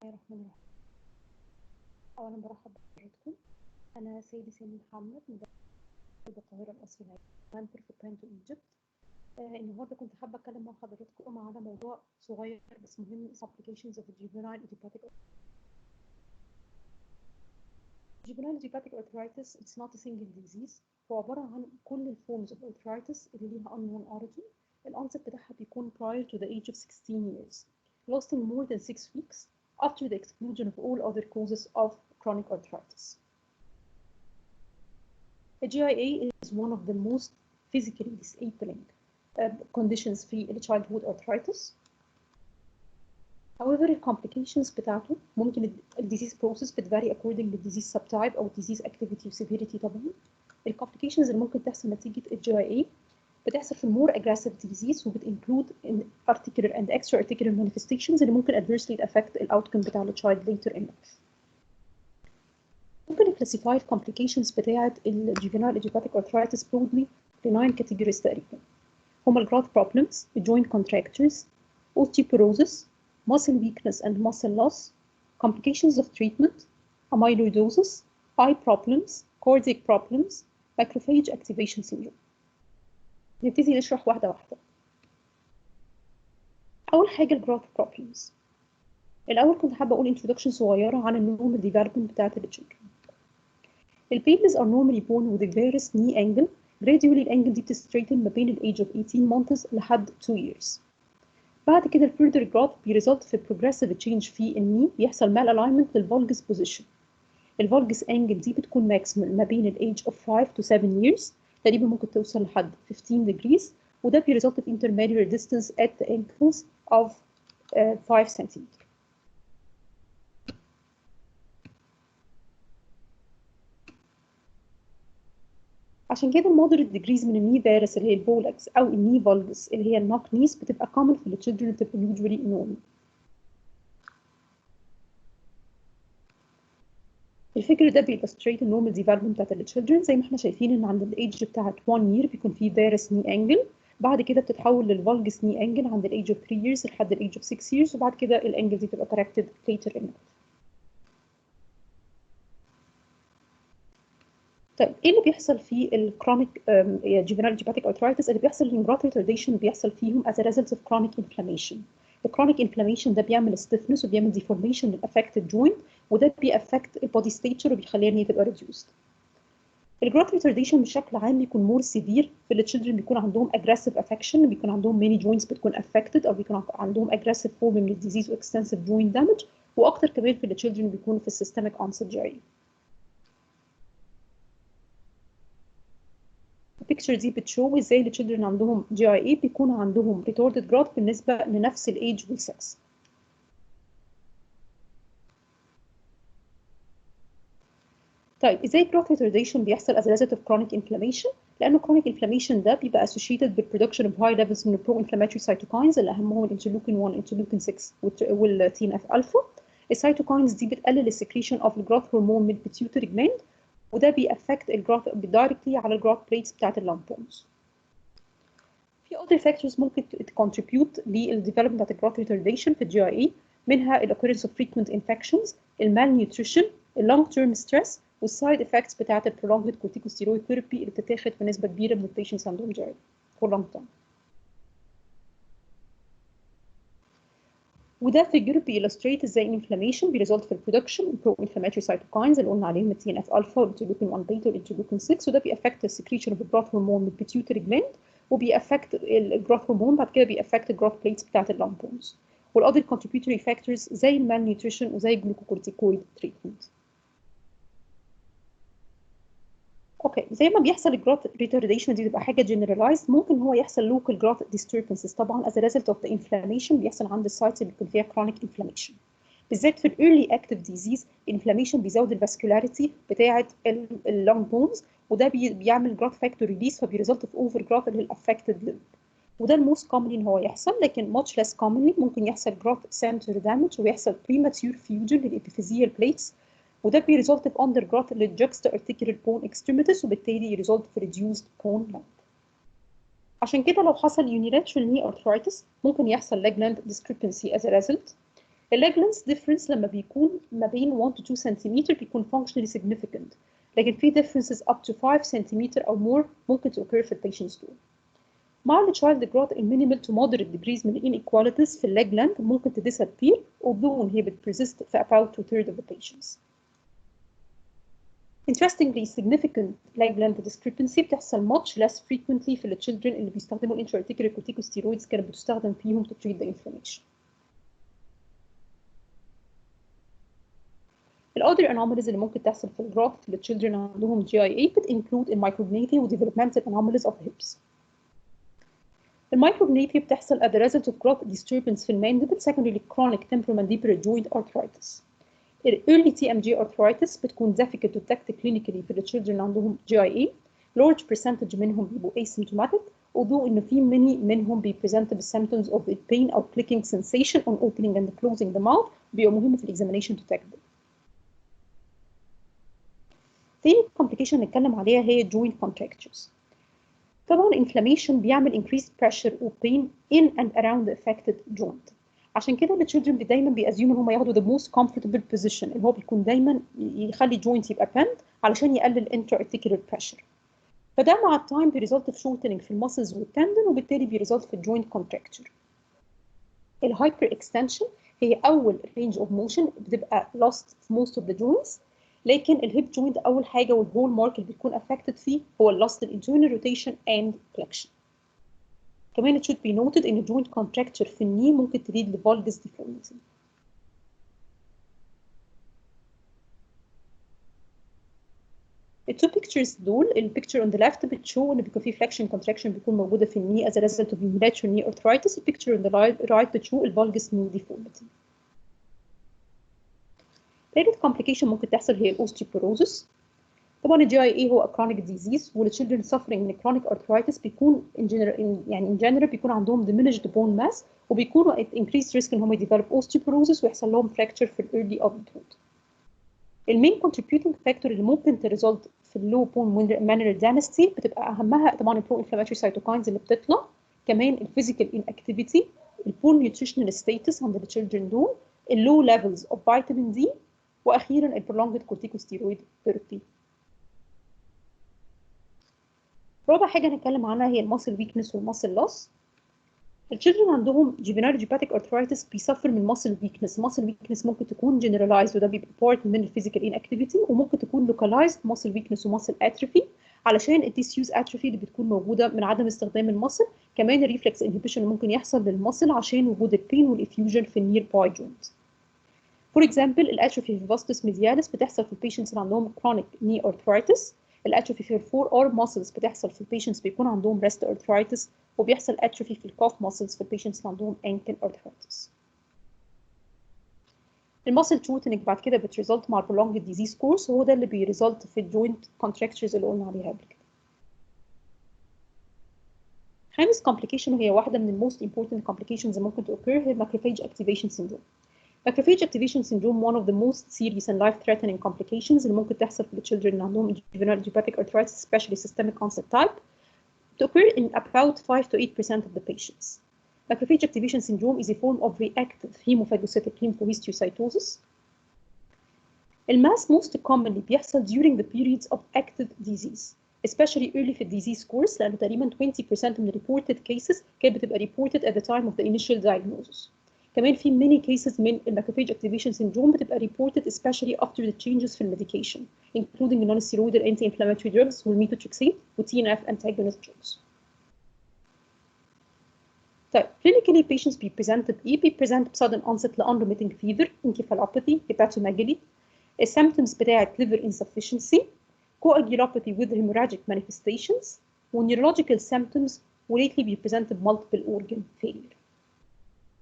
الله الرحمن الرحيم. أولا برحب بحضراتكم. أنا سيدي سامي محمد من القاهرة الأصلية في التايم تو ايجيبت. النهارده كنت حابة أتكلم مع حضراتكم على موضوع صغير بس مهم applications of juvenile idiopathic arthritis. It's not a single disease. هو عبارة عن كل الفورمز of arthritis اللي ليها unknown origin. الأنست بتاعها بيكون prior to the age of 16 years, lasting more than 6 weeks after the exclusion of all other causes of chronic arthritis. The JIA is one of the most physically disabling conditions في childhood arthritis. However, the complications بتاعته ممكن disease process بتvary according to disease subtype أو disease activity و severity طبعا. complications اللي ممكن تحصل نتيجة JIA بتحصل في more aggressive disease وبتinclude articular and extra-articular manifestations اللي ممكن adversely affect outcome بتاع child later in life. ممكن classify complications بتاعة juvenile idiopathic arthritis broadly ل 9 categories تقريبا. هما growth problems, joint contractures, osteoporosis, muscle weakness and muscle loss, complications of treatment, amyloidosis, eye problems, cardiac problems, macrophage activation syndrome. نبتدي نشرح واحدة واحدة. أول حاجة الجروث بروبلمز. الأول كنت حابة أقول introduction صغيرة عن النورمال development بتاعت الchildren. البيبيز are normally born with a varus knee angle. Gradually الانجل دي بتستريتن ما بين ال age of 18 months لحد 2 years. بعد كده ال further growth بيريزلت في progressive change في الني، بيحصل mal alignment للفالجس position. الفالجس angle دي بتكون maximum ما بين ال age of 5 to 7 years. تقريبا ممكن توصل لحد 15 degrees وده بيريزلت في intermediate distance at the ankles of 5 cm. عشان كده المودريت degrees من الني فارس اللي هي البولكس او الني فالجس اللي هي النوك نيس بتبقى common في الchildren بتبقى usually normal. الفكر ده بيلستريت النورمال ديفلوبمنت بتاعت الchildren زي ما احنا شايفين ان عند الايدج بتاعت 1 year بيكون فيه فارس ني انجل، بعد كده بتتحول للفالجس ني انجل عند الايدج of 3 years لحد الايدج of 6 years وبعد كده الانجل دي بتبقى corrected later in life. طيب ايه اللي بيحصل في الكرونيك juvenile idiopathic arthritis؟ اللي بيحصل ان growth retardation بيحصل فيهم as a result of chronic inflammation. الكرونيك inflammation ده بيعمل stiffness وبيعمل deformation للaffected joint وده بيأفكت البودي ستيتشر وبيخليها ان هي تبقى reduced. الجروث retardation بشكل عام بيكون more severe في الchildren بيكون عندهم aggressive affection، بيكون عندهم many joints بتكون affected او بيكون عندهم aggressive form من الديزيز و extensive joint damage، واكتر كمان في الchildren بيكون في systemic onset JIA. البيكتشر دي بتشو ازاي الchildren عندهم JIA بيكون عندهم retarded growth بالنسبه لنفس الايدج والسكس. طيب ازاي growth retardation بيحصل as a result of chronic inflammation؟ لانه chronic inflammation ده بيبقى associated بالproduction of high levels من pro-inflammatory cytokines اللي اهمهم الانترلوكين 1 انترلوكين 6 والتي ان اف الفا. السيتوكاينز دي بتقلل السكريشن of الجروث هرمون من البيتيوتري جلاند وده بيأفكت الجروث دايركتلي على الجروث بليتس بتاعت اللامبونز. في other factors ممكن contribute للديفلوبمنت بتاعت الجروث retardation في الجي اي، منها الاoccurrence of frequent infections، malnutrition، long term stress والسايد افكتس بتاعت البرولونجد كورتيكوستيرويد ثيرابي اللي بتتاخد في نسبه كبيره من البيشنتس عندهم جي اي for long term. وده figure بيلستريت ازاي الانفلاميشن بيريزولت في البرودكشن برو انفلاماتوري سايتوكاينز اللي قلنا عليهم التي ان اف الفا والانترلوكين 1 بيتا والانترلوكين 6 وده بيأفكت السكريشن اوف الجروث هرمون من البيتيوتري جلاند وبيأفكت الجروث هرمون بعد كده بيأفكت الجروث بليتس بتاعت اللامبونز. والاذر contributory factors زي المال نيوتريشن وزي الجلوكوكورتيكويد تريتمنت. اوكي زي ما بيحصل الجروث retardation دي بتبقى حاجه generalized، ممكن هو يحصل local growth disturbances طبعا as a result of the inflammation بيحصل عند السايتس اللي بيكون فيها chronic inflammation. بالذات في الايرلي اكتيف ديزيز الانفلاميشن بيزود الفاسكولاريتي بتاعه اللونج بونز وده بيعمل جروث فاكتور ريليس فبيريزلت في اوفر جروث اللي الافكتد ليمب وده الموست كومنلي ان هو يحصل، لكن much less commonly ممكن يحصل جروث سنتر دامج ويحصل premature fusion للابيفيزيال بليتس وده بيريزولت في اندر جروث للجكستا ارتيكولار بون اكستريميتيز وبالتالي يريزولت في ريديوسد بون لينث. عشان كده لو حصل unilateral knee arthritis ممكن يحصل leg length discrepancy as a result. الleg length difference لما بيكون ما بين 1 to 2 سنتيمتر بيكون functionally significant، لكن في differences up to 5 سنتيمتر أو more ممكن to occur في patients دول. مع ال child growth in minimal to moderate degrees من inequalities في leg length ممكن to disappear although inhibit persist في about 2/3 of the patients. Interestingly, significant leg length discrepancy بتحصل much less frequently في ال children اللي بيستخدموا intra-articular corticosteroids كانت بتستخدم فيهم to treat the inflammation. ال other anomalies اللي ممكن تحصل في الجروث في ال children عندهم JIA بت include micrognathia و developmental anomalies of hips. المايكروجناثيا بتحصل as a result of growth disturbance في المانديبل secondary chronic temporomandibular joint arthritis. early TMJ arthritis بتكون difficult to detect clinically في ال children اللي عندهم JIA. large percentage منهم بيبقوا asymptomatic although إنه في many منهم بيpresent ب symptoms of pain أو clicking sensation on opening and closing the mouth بيبقى مهم في examination to detect them. تاني complication نتكلم عليها هي joint contractures. طبعا inflammation بيعمل increased pressure و pain in and around the affected joint. عشان كده ال children دايما بيأزيوم ان هم ياخدوا the most comfortable position اللي هو بيكون دايما يخلي joint يبقى bent علشان يقلل intra-articular pressure. فده مع التايم بيريزلت في shortening في المسلز والتندن وبالتالي بيريزلت في joint contracture. الهايبر extension هي أول range of motion بتبقى lost في most of the joints، لكن الهيب جوينت اول حاجه والهول مارك اللي بيكون affected فيه هو اللوست الانترنال روتيشن اند فليكشن. كمان it should be noted ان joint contracture في الني ممكن تليد لفالجس deformity. التو بيكتشرز دول البيكتشر on the left بتشو ان بيكون في فليكشن كونتراكشن بيكون موجوده في الني as a result of unilateral knee arthritis. البيكتشر on the right بتشو الفالجس knee deformity. ثالث complication ممكن تحصل هي الاوستيوبوروزس. طبعا الجي اي اي هو chronic disease والchildren suffering من chronic arthritis بيكون in general بيكون عندهم diminished bone mass وبيكونوا at increased risk ان هم يديفلوب osteoporosis ويحصل لهم fracture في early adulthood. المين contributing factor اللي ممكن تريزولت في اللو بون mineral density بتبقى اهمها طبعا البرو inflammatory cytokines اللي بتطلع، كمان الفيزيكال inactivity، البور nutritional status عند الchildren دول، اللو levels of vitamin D، واخيرا الprolonged corticosteroid therapy. رابع حاجة هنتكلم عنها هي الماسل ويكنس والماسل لوس. الchildren عندهم juvenile idiopathic arthritis بيسفر من muscle weakness. muscle weakness ممكن تكون generalized وده بيبقى part من physical inactivity، وممكن تكون localized muscle weakness وmuscle atrophy علشان الديسيوز atrophy اللي بتكون موجودة من عدم استخدام المصل، كمان الريفلكس inhibition اللي ممكن يحصل للمصل عشان وجود البين والافيوجن في النير باي جوينت. For example الاتروفي في vastus medialis بتحصل في البيشنتس اللي عندهم chronic knee arthritis. الاتروفي في الفور ارم ماسلز بتحصل في البيشنتس بيكون عندهم ريست ارثرايتس، وبيحصل اتروفي في الكاف ماسلز في البيشنتس اللي عندهم انكل ارثرايتس. الماسل شورتنج بعد كده بتريزلت مع prolonged disease course، وهو ده اللي بيريزلت في الجوينت contractures اللي قلنا عليها قبل كده. خامس complication وهي واحده من الموست important complications اللي ممكن to occur هي macrophage activation syndrome. Macrophage activation syndrome one of the most serious and life-threatening complications اللي ممكن تحصل في children اللي عندهم juvenile idiopathic arthritis, especially systemic onset type, to occur in about 5 to 8% of the patients. Macrophage activation syndrome is a form of reactive hemophagocytic lymphohistiocytosis. الماس most commonly بيحصل during the periods of active disease, especially early في disease course، لأنه تقريبا 20% من reported cases كانت بتبقى reported at the time of the initial diagnosis. كمان في many cases من macrophage activation syndrome بتبقى reported especially after the changes في medication including non-steroidal anti-inflammatory drugs والmethotrexate و TNF antagonist drugs. طيب clinically patients present sudden onset unremitting fever, encephalopathy, hepatomegaly، symptoms بتاعت liver insufficiency، coagulopathy with hemorrhagic manifestations، neurological symptoms lately present multiple organ failure.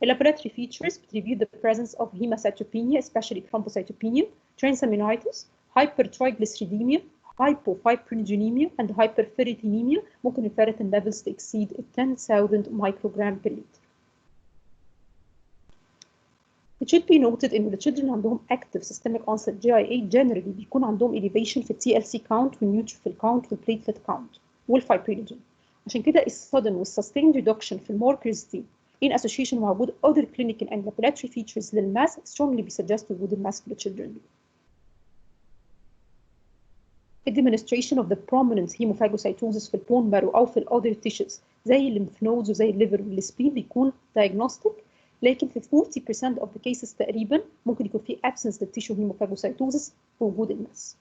The laboratory features reveal the presence of hemacytopenia, especially thrombocytopenia, transaminitis, hypertriglyceridemia, hypofibrogenemia, and hyperferritinemia. ممكن الferritin levels to exceed 10,000 microgram per liter. It should be noted إن the children عندهم active systemic onset JIA generally بيكون عندهم elevation في TLC count والneutrophil count والplatelet count والfibrinogen. عشان كده الsudden والsustained reduction في الماركرز دي in association مع وجود other clinical and laboratory features للماس strongly بيsuggest وجود الماس في children. The demonstration of the prominent hemophagocytosis في البون مارو أو في other tissues زي الليمف نودز وزي الليفر والسبين بيكون diagnostic، لكن في 40% of the cases تقريبا ممكن يكون في absence للتيشو hemophagocytosis في وجود الماس.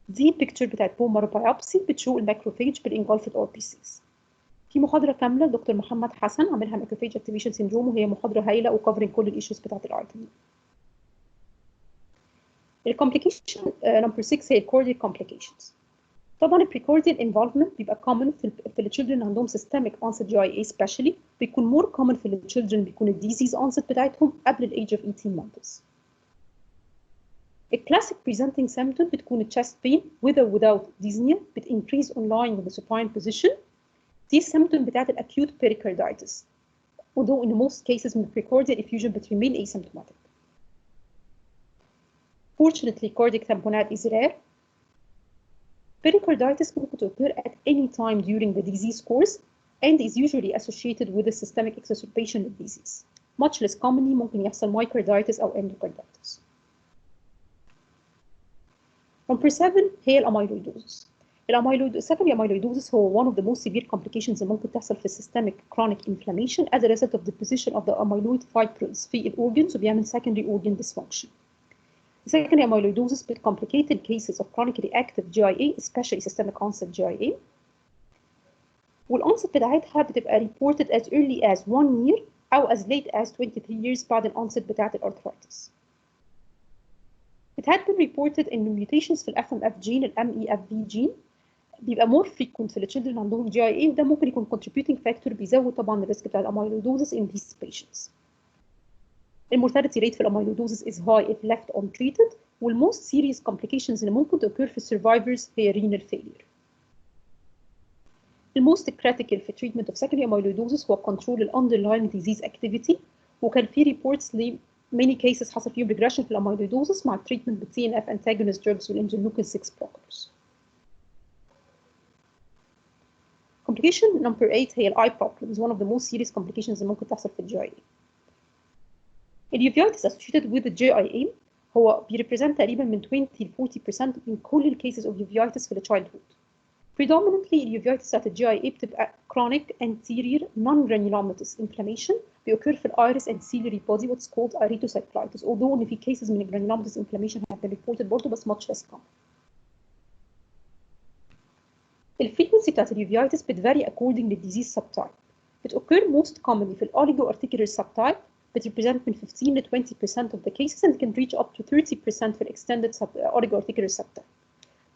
دي picture بتاعت بون مارو بايوبسي بتشو الماكروفاج بالانجلفت RBCs. في محاضرة كاملة دكتور محمد حسن عاملها ماكروفاج اكتيفيشن سيندروم، وهي محاضرة هايلة وكفرنج كل الايشوز بتاعت الارتري. الكومبليكيشن نمبر 6 هي الكاردياك كومبليكيشنز. طبعا البريكارديال انفولفمنت بيبقى common في التشيلدرن عندهم systemic onset JIA especially، بيكون more common في التشيلدرن بيكون الديزيز onset بتاعتهم قبل الايج of 18 months. الكلاسيك presenting symptom بتكون chest pain with or without dyspnea بت increase on lying with the supine position. دي symptom بتاعت acute pericarditis. Although in most cases من precordial effusion but remain asymptomatic. Fortunately, cardiac tamponade is rare. Pericarditis ممكن to occur at any time during the disease course and is usually associated with a systemic exacerbation of disease. Much less commonly ممكن يحصل myocarditis أو endocarditis. Number 7 هي الأميلويدوزس. secondary amyloidosis هو one of the most severe complications اللي ممكن تحصل في systemic chronic inflammation as a result of deposition of the amyloid fibrils في الorgans وبيعمل secondary organ dysfunction. Secondary amyloidosis with complicated cases of chronically reactive JIA, especially systemic onset JIA. والonset بتاعتها بتبقى reported as early as 1 year أو as late as 23 years بعد الonset بتاعت الارثرايتس. It had been reported in mutations في ال FMF gene, ال MEFV gene بيبقى more frequent في الchildren عندهم JIA، وده ممكن يكون contributing factor بيزود طبعا الريسك بتاع الاميلويدوزس in these patients. المورتاليتي ريت في الاميلويدوزس is high if left untreated، والموست serious complications اللي ممكن تoccur في survivors هي renal failure. الموست critical في treatment of secondary amyloidosis هو control ال underlying disease activity، وكان في reports ل many cases حصل فيهم regression في الاميلويدوزس مع treatment ب TNF antagonist drugs والinterleukin 6 blockers. Complication number 8 هي ال eye problems, one of the most serious complications اللي ممكن تحصل في ال JIA. الuveitis associated with the JIA هو بيريبريزنت تقريبا من 20 ل 40% من كل الكيسز of uveitis في ال childhood. Predominantly الuveitis بتاعت ال JIA بتبقى chronic anterior non-granulomatous inflammation بيoccur في الايرس and ciliary body what's called iridocyclitis, although ان في cases من granulomatous inflammation have been reported برضه بس much less common. الفريكونسي بتاعت الuveitis بتvary according للdisease subtype. It occur most commonly في ال oligoarticular subtype but represent من 15 ل 20% of the cases and can reach up to 30% في extended oligoarticular subtype.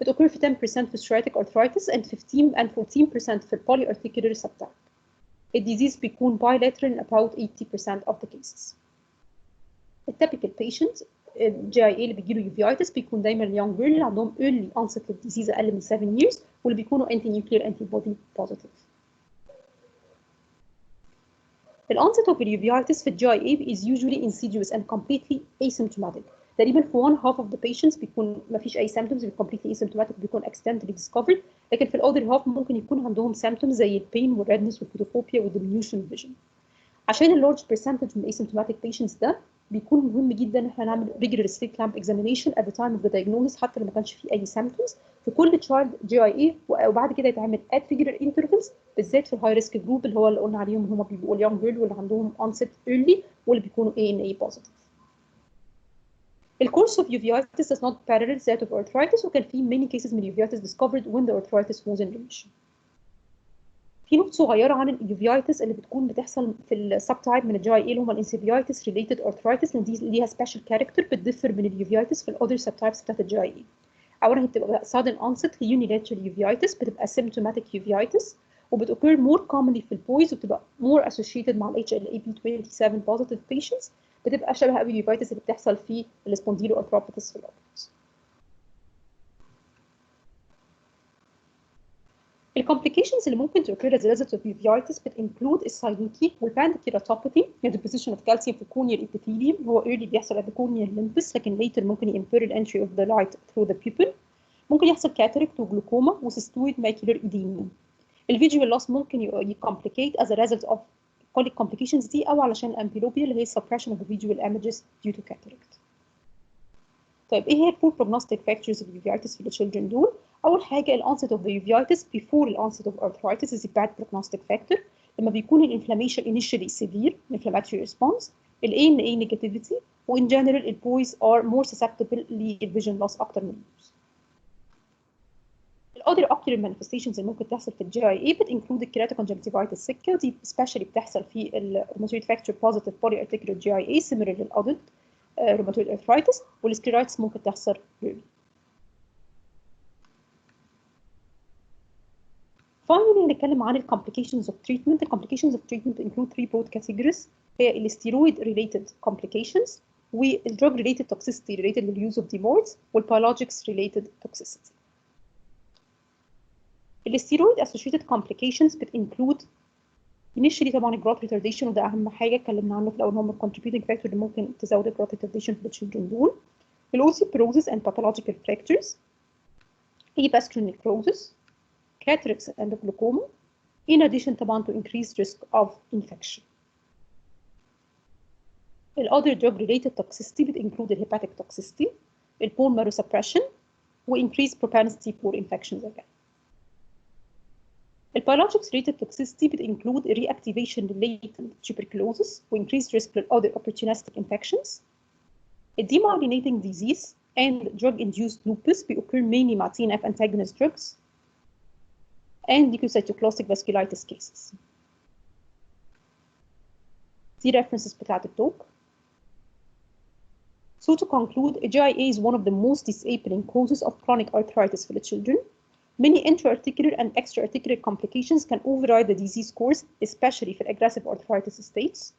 It occur في 10% في psoriatic arthritis and 15 and 14% في polyarticular subtype. The disease بيكون bilateral in about 80% of the cases. The typical patients JIA اللي بيجيله uveitis بيكون دايما young girl اللي عندهم early onset للdisease أقل من 7 years واللي بيكونوا anti-nuclear antibody positive. The onset of uveitis في JIA is usually insidious and completely asymptomatic. تقريبا في 1/2 of the patients بيكون ما فيش أي symptoms بيكون completely asymptomatic بيكون accidentally discovered، لكن في other half ممكن يكون عندهم symptoms زي ال pain والredness والphotophobia والdiminution vision. عشان ال large percentage من asymptomatic patients ده بيكون مهم جدا احنا نعمل rigorous slit lamp examination at the time of the diagnosis حتى لو ما كانش فيه أي symptoms في كل child JIA، وبعد كده يتعمل at regular intervals بالذات في الهاي ريسك جروب اللي هو اللي قلنا عليهم هم بيبقوا اليونج جيرل واللي عندهم onset early واللي بيكونوا ANA positive. The course of uveitis is not parallel that of arthritis وكان في many cases من uveitis discovered when the arthritis was in remission. في نقطة صغيرة عن الuveitis اللي بتكون بتحصل في السب تايب من الجي اي اللي هم الانسيفيايتس ريليتد arthritis، لان دي ليها سبيشال كاركتر بتدفر من الuveitis في الاذر سب تايبس بتاعت الجي اي. اولا هي بتبقى sudden onset unilateral uveitis بتبقى symptomatic uveitis وبتoccur more commonly في البويز وبتبقى more associated مع ال HLA-B27 positive patients، بتبقى شبه قوي الuveitis اللي بتحصل في السبونديلوارثروباثيس في الأطفال. الcomplications اللي ممكن تoccur as a result of uveitis بتinclude الساينيكي والباندكيراتوباثي، يعني deposition of calcium في corneal epithelium هو early بيحصل at the corneal limbus لكن later ممكن impair entry of the light through the pupil. ممكن يحصل cataract وجلوكوما وسيستويد ماكيولار إديما. الفيجوال لوس ممكن يكمبليكيت as a result of كل الكومبليكيشنز دي او علشان الامبلوبيا اللي هي suppression of the visual images due to cataract. طيب ايه هي البور prognostic factors of uveitis في الchildren دول؟ اول حاجه ال onset of the uveitis before the onset of arthritis is a bad prognostic factor. لما بيكون الانفلاميشن initially severe inflammatory response ال ANA negativity وin general ال boys are more susceptible للvision loss اكتر من البوز. الother ocular manifestations اللي ممكن تحصل في الجي اي اي بتنكلود الكيراتوكونجكتيفايتس سكه ودي especially بتحصل في الروماتويد فاكتور بوزيتيف بولي ارتيكولار جي اي اي similar للادلت روماتويد ارثرايتس والسكليرايتس ممكن تحصل early. Finally هنتكلم عن complications of treatment. The complications of treatment include three broad categories. هي ال steroid related complications وال drug related toxicity related لل use of DMARDs وال biologics related toxicity. ال steroid-associated complications بتinclude initially طبعا ال growth retardation وده أهم حاجة اتكلمنا عنه في الأول هم ال contributing factor اللي ممكن تزود ال growth retardation في children دول. ال osteoporosis and pathological fractures. avascular necrosis. cataracts and glaucoma. In addition طبعا to increased risk of infection. ال other drug related toxicity بتinclude ال hepatic toxicity. ال bone marrow suppression و increased propensity for infections again. The biologics-related toxicity would include reactivation related tuberculosis with increased risk for other opportunistic infections. A demyelinating disease and drug-induced lupus occur mainly with TNF antagonist drugs and leukocytoclastic vasculitis cases. The references بتاعت التوك. So to conclude, JIA is one of the most disabling causes of chronic arthritis for the children. Many intra-articular and extra-articular complications can override the disease course, especially for aggressive arthritis states.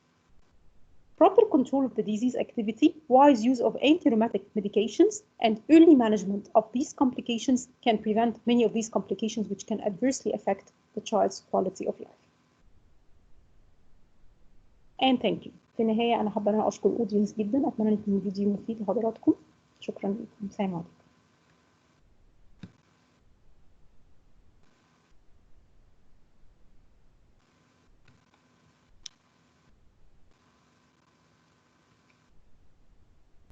Proper control of the disease activity, wise use of anti-rheumatic medications, and early management of these complications can prevent many of these complications which can adversely affect the child's quality of life. And thank you. في النهاية أنا حابة أشكر الأودينس جدا، أتمنى أن يكون الفيديو مفيد لحضراتكم. شكرا لكم. سلام عليكم.